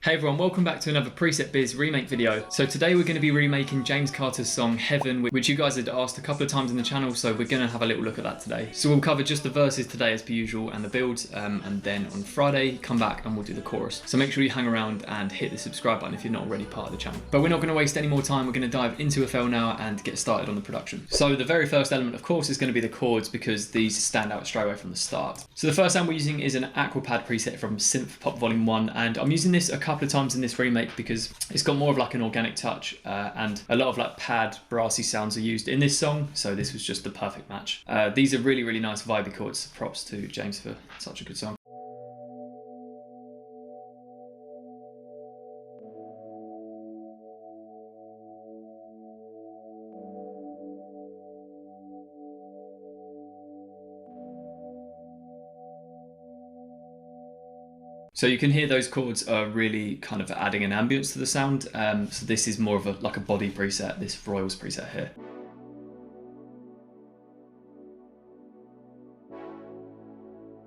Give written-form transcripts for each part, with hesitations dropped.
Hey everyone, welcome back to another Preset Biz remake video. So today we're going to be remaking James Carter's song Heaven, which you guys had asked a couple of times in the channel, so we're going to have a little look at that today. So we'll cover just the verses today as per usual and the builds, and then on Friday come back and we'll do the chorus. So make sure you hang around and hit the subscribe button if you're not already part of the channel. But we're not going to waste any more time, we're going to dive into FL now and get started on the production. So the very first element of course is going to be the chords because these stand out straight away from the start. So the first sound we're using is an Aquapad preset from Synth Pop Vol.1, and I'm using this a couple of times in this remake because it's got more of like an organic touch, and a lot of like pad brassy sounds are used in this song, so this was just the perfect match. These are really nice vibey chords. Props to James for such a good song. So you can hear those chords are really kind of adding an ambience to the sound. So this is more of like a body preset, this Royals preset here.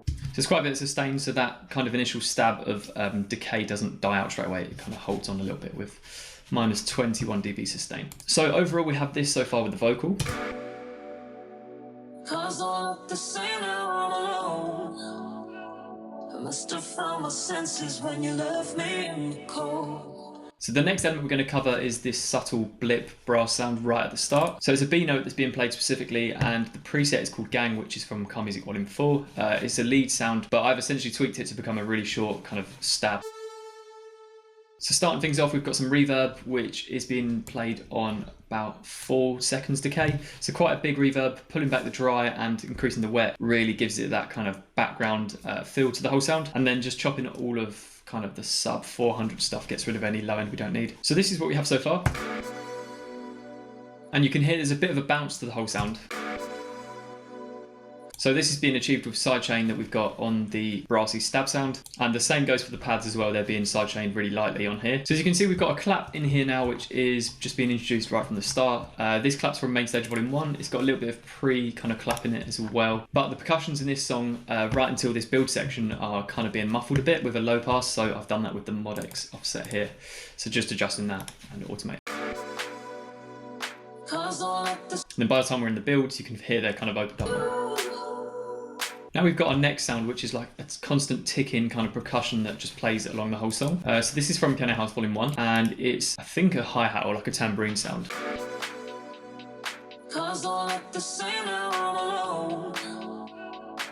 So it's quite a bit sustained, so that kind of initial stab of decay doesn't die out straight away. It kind of holds on a little bit with minus 21 dB sustain. So overall we have this so far with the vocal. Must have found my senses when you left me in the cold. So the next element we're going to cover is this subtle blip brass sound right at the start. So it's a B note that's being played specifically, and the preset is called Gang, which is from Car Music Vol.4. It's a lead sound, but I've essentially tweaked it to become a really short kind of stab. So starting things off, we've got some reverb, which is being played on about 4 seconds decay. So quite a big reverb, pulling back the dry and increasing the wet really gives it that kind of background feel to the whole sound. And then just chopping all of kind of the sub 400 stuff gets rid of any low end we don't need. So this is what we have so far. And you can hear there's a bit of a bounce to the whole sound. So this is being achieved with sidechain that we've got on the brassy stab sound, and the same goes for the pads as well. They're being sidechained really lightly on here. So as you can see, we've got a clap in here now, which is just being introduced right from the start. This clap's from Main Stage Vol.1. It's got a little bit of pre kind of clap in it as well. But the percussions in this song, right until this build section, are kind of being muffled a bit with a low pass. So I've done that with the Mod X offset here. So just adjusting that and automate. And then by the time we're in the builds, you can hear they're kind of opened up. Now we've got our next sound, which is like a constant ticking kind of percussion that just plays along the whole song. So this is from Piano House Vol.1, and it's, I think, a hi-hat or like a tambourine sound.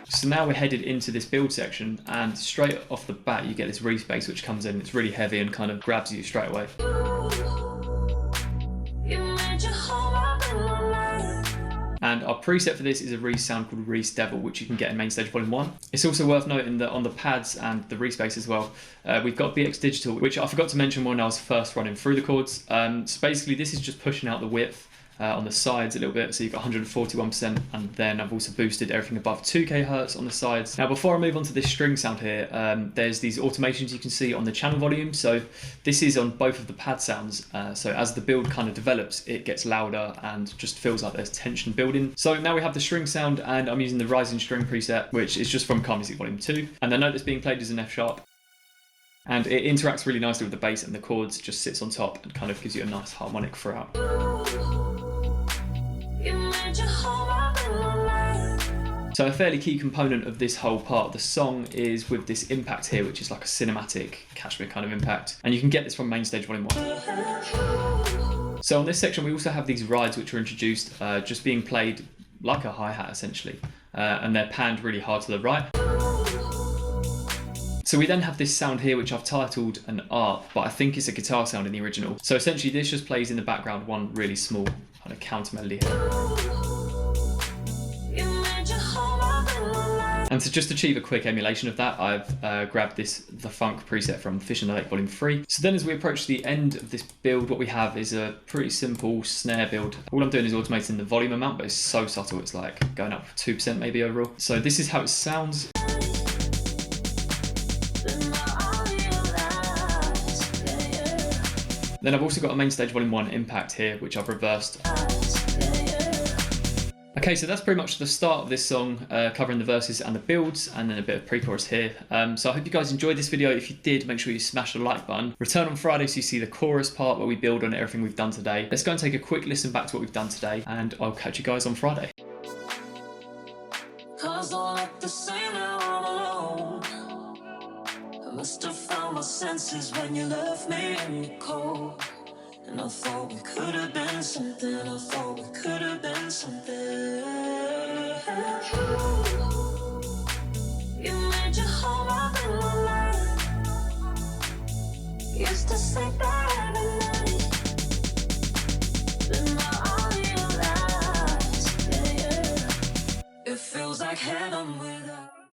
So now we're headed into this build section, and straight off the bat you get this re-space which comes in. It's really heavy and kind of grabs you straight away. And our preset for this is a Reese sound called Reese Devil, which you can get in Main Stage Vol.1. It's also worth noting that on the pads and the Respace as well, we've got BX Digital, which I forgot to mention when I was first running through the chords. So basically this is just pushing out the width on the sides a little bit, so you've got 141%, and then I've also boosted everything above 2k hertz on the sides. Now before I move on to this string sound here, there's these automations you can see on the channel volume. So this is on both of the pad sounds, so as the build kind of develops, it gets louder and just feels like there's tension building. So now we have the string sound, and I'm using the Rising String preset, which is just from Car Music Vol.2, and the note that's being played is an F sharp. And it interacts really nicely with the bass, and the chords just sits on top and kind of gives you a nice harmonic throughout. So a fairly key component of this whole part of the song is with this impact here, which is like a cinematic Kashmir kind of impact. And you can get this from Main Stage Vol.1. So on this section, we also have these rides which are introduced, just being played like a hi-hat essentially. And they're panned really hard to the right. So we then have this sound here, which I've titled an ARP, but I think it's a guitar sound in the original. So essentially this just plays in the background one really small kind of counter melody here. And to just achieve a quick emulation of that, I've grabbed the funk preset from Fish in the Lake Vol.3. So then as we approach the end of this build, what we have is a pretty simple snare build. All I'm doing is automating the volume amount, but it's so subtle, it's like going up 2% maybe overall. So this is how it sounds. Then I've also got a Main Stage Vol.1 impact here, which I've reversed. Okay, so that's pretty much the start of this song, covering the verses and the builds, and then a bit of pre-chorus here. So I hope you guys enjoyed this video. If you did, make sure you smash the like button. Return on Friday so you see the chorus part where we build on everything we've done today. Let's go and take a quick listen back to what we've done today, and I'll catch you guys on Friday. Cause I like the same now I'm alone. I must have found my senses when you left me in the cold. And I thought we could have been something. I thought we could have been something. You made your home up in my life. Used to sleep by every night.